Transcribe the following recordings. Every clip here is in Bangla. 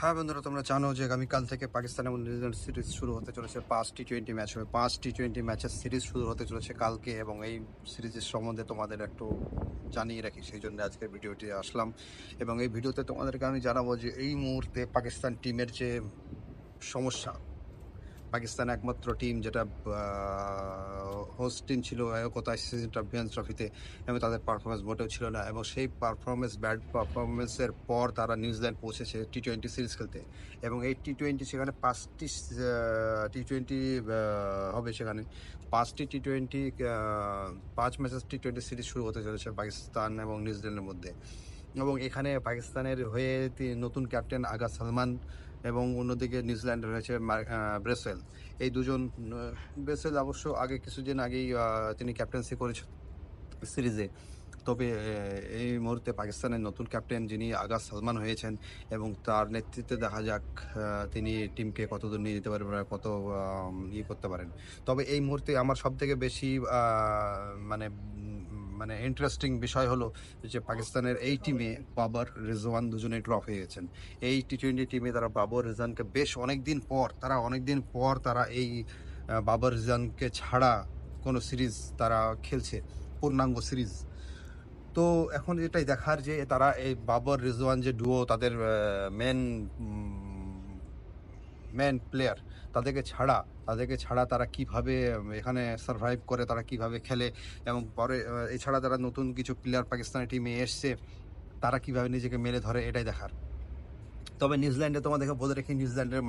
হ্যাঁ বন্ধুরা, তোমরা জানো যে আগামীকাল থেকে পাকিস্তান এবং নিউজিল্যান্ড সিরিজ শুরু হতে চলেছে। 5 টি-20 ম্যাচ হবে। 5 টি-20 ম্যাচের সিরিজ শুরু হতে চলেছে কালকে, এবং এই সিরিজের সম্বন্ধে তোমাদের একটু জানিয়ে রাখি, সেই জন্য আজকের ভিডিওটি আসলাম। এবং এই ভিডিওতে তোমাদেরকে আমি জানাবো যে এই মুহূর্তে পাকিস্তান টিমের যে সমস্যা, পাকিস্তান একমাত্র টিম যেটা হোস্ট টিম ছিল একতা সিজন চ্যাম্পিয়ন্স ট্রফিতে, এবং তাদের পারফরমেন্স মোটেও ছিল না, এবং সেই ব্যাড পারফরমেন্সের পর তারা নিউজিল্যান্ড পৌঁছেছে টি-20 সিরিজ খেলতে। এবং এই টি-20 সেখানে 5টি টি-20 হবে। সেখানে 5টি টি-20 5 ম্যাচেস টি-20 সিরিজ শুরু হতে চলেছে পাকিস্তান এবং নিউজিল্যান্ডের মধ্যে। এবং এখানে পাকিস্তানের হয়ে নতুন ক্যাপ্টেন আগা সালমান, এবং অন্যদিকে নিউজিল্যান্ডের রয়েছে ব্রেসওয়েল। এই দুজন, ব্রেসওয়েল অবশ্য আগে কিছুদিন আগেই তিনি ক্যাপ্টেন্সি করেছেন সিরিজে। তবে এই মুহূর্তে পাকিস্তানের নতুন ক্যাপ্টেন যিনি আগা সালমান হয়েছেন, এবং তার নেতৃত্বে দেখা যাক তিনি টিমকে কতদূর নিয়ে যেতে পারেন, বা কত করতে পারেন। তবে এই মুহূর্তে আমার সবথেকে বেশি মানে মানে ইন্টারেস্টিং বিষয় হলো যে পাকিস্তানের এই টিমে বাবর রিজওয়ান দুজনেই ড্রপ হয়ে গেছেন। এই টি-20 টিমে তারা বাবর রিজওয়ানকে বেশ অনেকদিন পর তারা এই বাবর রিজওয়ানকে ছাড়া কোনো সিরিজ তারা খেলছে, পূর্ণাঙ্গ সিরিজ। তো এখন এটাই দেখার যে তারা এই বাবর রিজওয়ান যে ডুও, তাদের মেন প্লেয়ার, তাদেরকে ছাড়া তারা কিভাবে এখানে সার্ভাইভ করে, তারা কিভাবে খেলে, এবং পরে এছাড়া যারা নতুন কিছু প্লেয়ার পাকিস্তানের টিমে এসছে তারা কিভাবে নিজেকে মেলে ধরে, এটাই দেখার। তবে নিউজিল্যান্ডে তোমাদেরকে বলে রেখে, নিউজিল্যান্ডের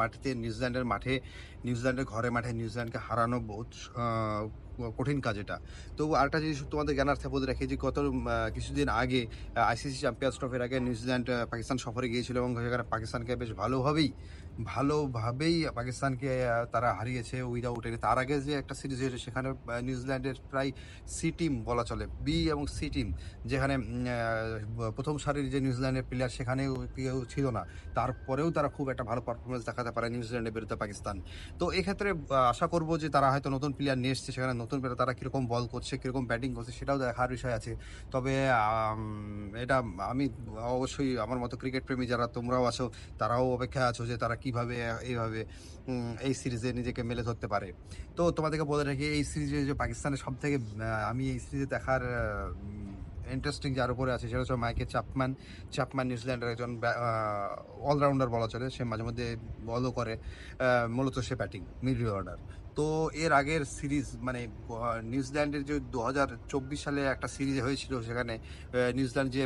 ঘরে মাঠে নিউজিল্যান্ডকে হারানো বহুত কঠিন কাজ এটা। তো আরেকটা জিনিস তোমাদের জ্ঞানার্থে বলে রেখে যে কিছুদিন আগে আইসিসি চ্যাম্পিয়ন্স ট্রফির আগে নিউজিল্যান্ড পাকিস্তান সফরে গিয়েছিল, এবং সেখানে পাকিস্তানকে বেশ ভালোভাবেই পাকিস্তানকে তারা হারিয়েছে উইদাউট এনি। তার আগে যে একটা সিরিজ হয়েছে সেখানে নিউজিল্যান্ডের প্রায় সি টিম বলা চলে, বি এবং সি টিম, যেখানে প্রথম সারির যে নিউজিল্যান্ডের প্লেয়ার সেখানেও কেউ ছিল না, তারপরেও তারা খুব একটা ভালো পারফরমেন্স দেখাতে পারে নিউজিল্যান্ডের বিরুদ্ধে পাকিস্তান। তো এক্ষেত্রে আশা করব যে তারা হয়তো নতুন প্লেয়ার নিয়ে এসছে, সেখানে নতুন প্লেয়ার তারা কীরকম বল করছে, কীরকম ব্যাটিং করছে, সেটাও দেখার বিষয় আছে। তবে এটা আমি অবশ্যই, আমার মতো ক্রিকেট প্রেমী যারা তোমরাও আছো, তারাও অপেক্ষায় আছো যে তারা কীভাবে এইভাবে এই সিরিজে নিজেকে মেলে ধরতে পারে। তো তোমাদেরকে বলে রাখি, এই সিরিজে যে পাকিস্তানের সবথেকে আমি এই সিরিজে দেখার ইন্টারেস্টিং যার উপরে আছে সেটা হচ্ছে মাইকেল চ্যাপম্যান নিউজিল্যান্ডের একজন অলরাউন্ডার বলা চলে। সে মাঝে মধ্যে বলও করে, মূলত সে ব্যাটিং মিডল অর্ডার। তো এর আগের সিরিজ মানে নিউজিল্যান্ডের যে 2024 সালে একটা সিরিজ হয়েছিল, সেখানে নিউজিল্যান্ড যে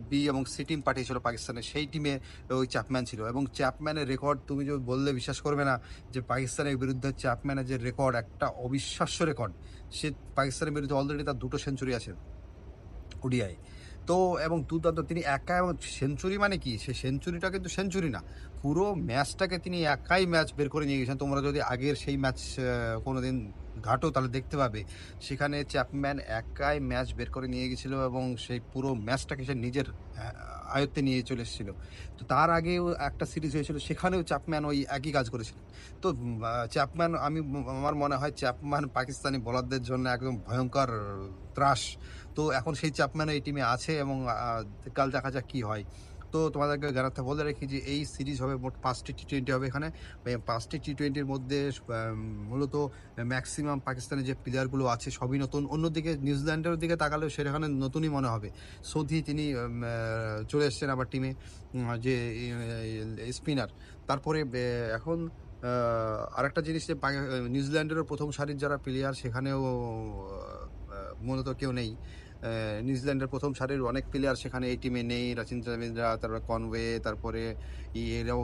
বি এবং সি টিম পাঠিয়েছিল পাকিস্তানের, সেই টিমে ওই চ্যাপম্যান ছিল। এবং চ্যাপম্যানের রেকর্ড তুমি যে বললে বিশ্বাস করবে না, যে পাকিস্তানের বিরুদ্ধে চ্যাপম্যানের যে রেকর্ড, একটা অবিশ্বাস্য রেকর্ড। সে পাকিস্তানের বিরুদ্ধে অলরেডি তার 2টো সেঞ্চুরি আছে ওডিআই। তো এবং দুর্দান্ত তিনি একা, এবং সেঞ্চুরি মানে কি, সে সেঞ্চুরিটা কিন্তু সেঞ্চুরি না, পুরো ম্যাচটাকে তিনি একাই ম্যাচ বের করে নিয়ে গেছেন। তোমরা যদি আগের সেই ম্যাচ কোনো দিন ঘাটো তাহলে দেখতে পাবে, সেখানে চ্যাপম্যান একাই ম্যাচ বের করে নিয়ে গেছিল, এবং সেই পুরো ম্যাচটাকে সে নিজের আয়ত্তে নিয়ে চলে এসেছিল। তো তার আগেও একটা সিরিজ হয়েছিল, সেখানেও চ্যাপম্যান ওই একই কাজ করেছিলেন। তো চ্যাপম্যান, আমার মনে হয় চ্যাপম্যান পাকিস্তানি বোলারদের জন্য একদম ভয়ঙ্কর ত্রাস। তো এখন সেই চ্যাপম্যান এই টিমে আছে, এবং কাল দেখা যাক কী হয়। তো তোমাদেরকে জানাতে বলে রেখি যে এই সিরিজ হবে মোট 5টি টি-20 হবে এখানে। 5টি টি-20-র মধ্যে মূলত ম্যাক্সিমাম পাকিস্তানের যে প্লেয়ারগুলো আছে সবই নতুন। অন্যদিকে নিউজিল্যান্ডের দিকে তাকালেও সেখানে নতুনই মনে হবে। সৌদি তিনি চলে এসছেন আবার টিমে, যে স্পিনার। তারপরে এখন আরেকটা জিনিস, যে নিউজিল্যান্ডেরও প্রথম সারির যারা প্লেয়ার, সেখানেও মূলত কেউ নেই। নিউজিল্যান্ডের প্রথম সারির অনেক প্লেয়ার সেখানে এই টিমে নেই। রাচিন রবীন্দ্রা, তারপরে কনওয়ে, তারপরে এরাও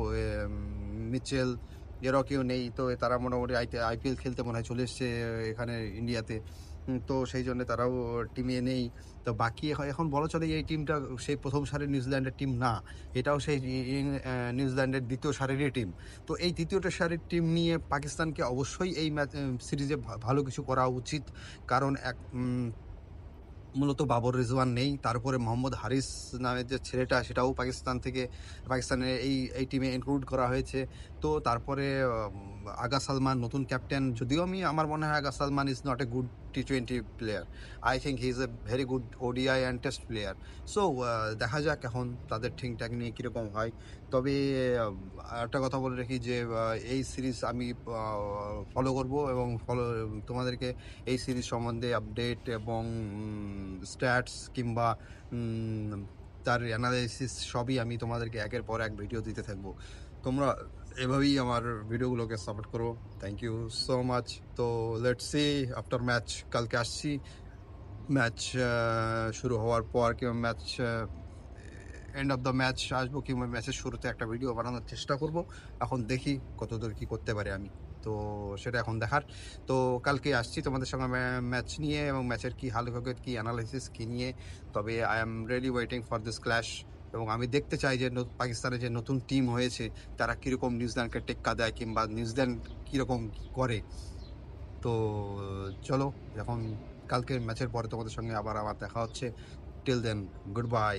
মিচেল, এরাও কেউ নেই। তো তারা মোটামুটি আইপিএল খেলতে মনে হয় চলে এসছে এখানে ইন্ডিয়াতে। তো সেই জন্য তারাও টিমে নেই। তো বাকি এখন বলা চলে এই টিমটা সেই প্রথম সারির নিউজিল্যান্ডের টিম না, এটাও সেই নিউজিল্যান্ডের দ্বিতীয় সারিরই টিম। তো এই তৃতীয়টা সারির টিম নিয়ে পাকিস্তানকে অবশ্যই এই সিরিজে ভালো কিছু করা উচিত। কারণ মূলত বাবর রিজওয়ান নেই, তারপরে মোহাম্মদ হারিস নামের যে ছেলেটা, সেটাও পাকিস্তানের এই টিমে ইনক্লুড করা হয়েছে। তো তারপরে আগা সালমান নতুন ক্যাপ্টেন, যদিও আমার মনে হয় Agha Salman is not a good টি-20 player. I think he is a very good ODI and test player. So দেখা যাক এখন তাদের ঠিকঠাক নিয়ে কীরকম হয়। তবে একটা কথা বলে রাখি যে এই সিরিজ আমি ফলো করব এবং তোমাদেরকে এই সিরিজ সম্বন্ধে আপডেট এবং স্ট্যাটস কিংবা তার অ্যানালাইসিস সবই আমি তোমাদেরকে একের পর এক ভিডিও দিতে থাকবো। তোমরা এভাবেই আমার ভিডিওগুলোকে সাপোর্ট করো। Thank you so much. তো লেটস সি আফটার ম্যাচ, কালকে আসছি ম্যাচ শুরু হওয়ার পর কিংবা match end of the match আসবো কিংবা ম্যাচের শুরুতে একটা ভিডিও বানানোর চেষ্টা করব। এখন দেখি কতদূর কী করতে পারি আমি, তো সেটা এখন দেখার। তো কালকে আসছি তোমাদের সঙ্গে ম্যাচ নিয়ে এবং ম্যাচের কী হালুকাগত কী অ্যানালাইসিস কী নিয়ে। তবে I am really waiting for this clash এবং আমি দেখতে চাই যে পাকিস্তানের যে নতুন টিম হয়েছে তারা কীরকম নিউজিল্যান্ডকে টেক্কা দেয় কিংবা নিউজিল্যান্ড কীরকম করে। তো চলো, এখন কালকের ম্যাচের পরে তোমাদের সঙ্গে আবার দেখা হচ্ছে। Till then, good by.